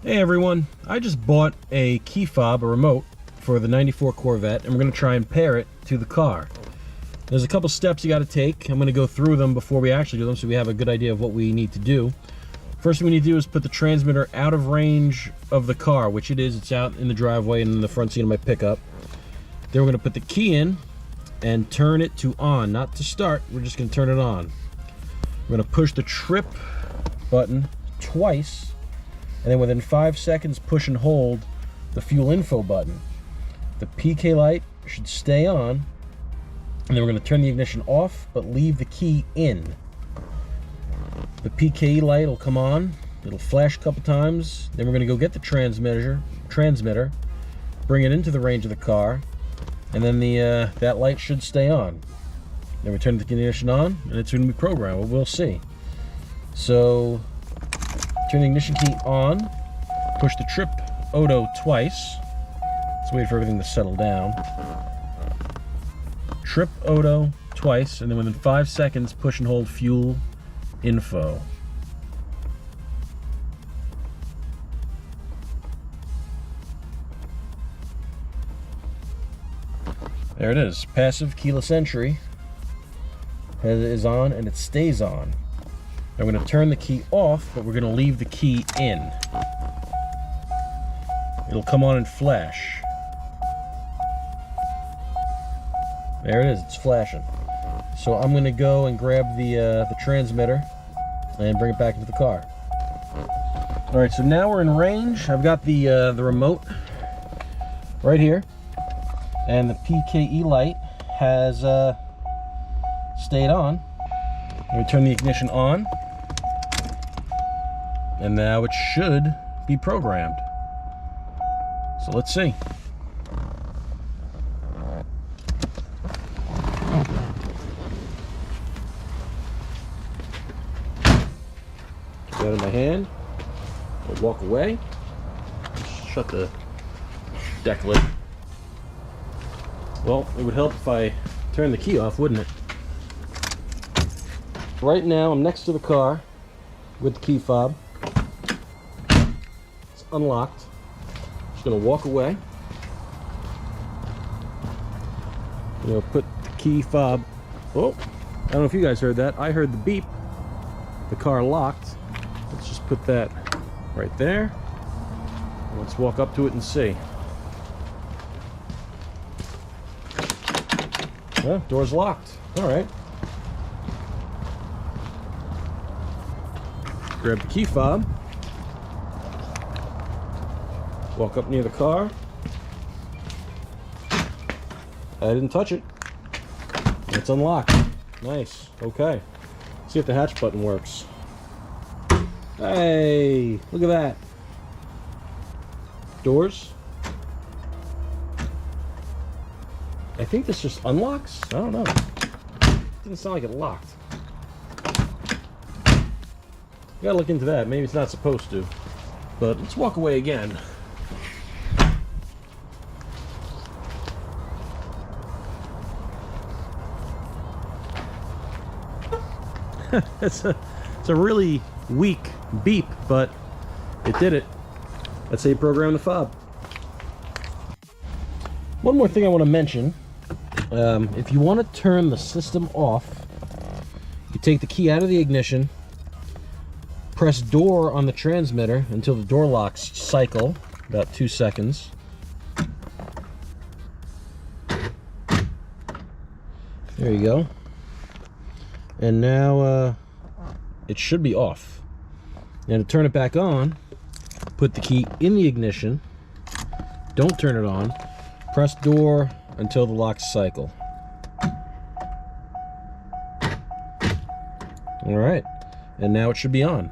Hey everyone, I just bought a key fob, a remote, for the 94 Corvette, and we're going to try and pair it to the car. There's a couple steps you got to take. I'm going to go through them before we actually do them so we have a good idea of what we need to do. First thing we need to do is put the transmitter out of range of the car, which it is. It's out in the driveway and in the front seat of my pickup. Then we're going to put the key in and turn it to on, not to start. We're just going to turn it on. We're going to push the trip button twice, and then within 5 seconds push and hold the fuel info button. The PK light should stay on, and then we're going to turn the ignition off but leave the key in. The PKE light will come on, it'll flash a couple times, then we're going to go get the transmitter, bring it into the range of the car, and then that light should stay on. Then we turn the ignition on and it's going to be programmed. Well, we'll see. So turn the ignition key on, push the trip auto twice. Let's wait for everything to settle down. Trip auto twice, and then within 5 seconds, push and hold fuel info. There it is. Passive keyless entry is on, and it stays on. I'm going to turn the key off, but we're going to leave the key in. It'll come on and flash. There it is, it's flashing. So I'm going to go and grab the transmitter and bring it back into the car. Alright, so now we're in range. I've got the remote right here, and the PKE light has stayed on. I'm going to turn the ignition on, and now it should be programmed. So let's see. Get that in my hand. I'll walk away. Shut the deck lid. Well, it would help if I turned the key off, wouldn't it? Right now, I'm next to the car with the key fob. It's unlocked. Just gonna walk away. I'm gonna put the key fob. Oh, I don't know if you guys heard that. I heard the beep. The car locked. Let's just put that right there. Let's walk up to it and see. Well, door's locked. All right. Grab the key fob. Walk up near the car. I didn't touch it. It's unlocked. Nice. Okay. See if the hatch button works. Hey, look at that. Doors. I think this just unlocks. I don't know. Didn't sound like it locked. Gotta look into that. Maybe it's not supposed to. But let's walk away again. It's a really weak beep, but it did it. That's how you program the fob. One more thing I want to mention. If you want to turn the system off, you take the key out of the ignition, press door on the transmitter until the door locks cycle, about 2 seconds. There you go. And now it should be off. Now to turn it back on, put the key in the ignition, don't turn it on, press door until the locks cycle. All right, and now it should be on.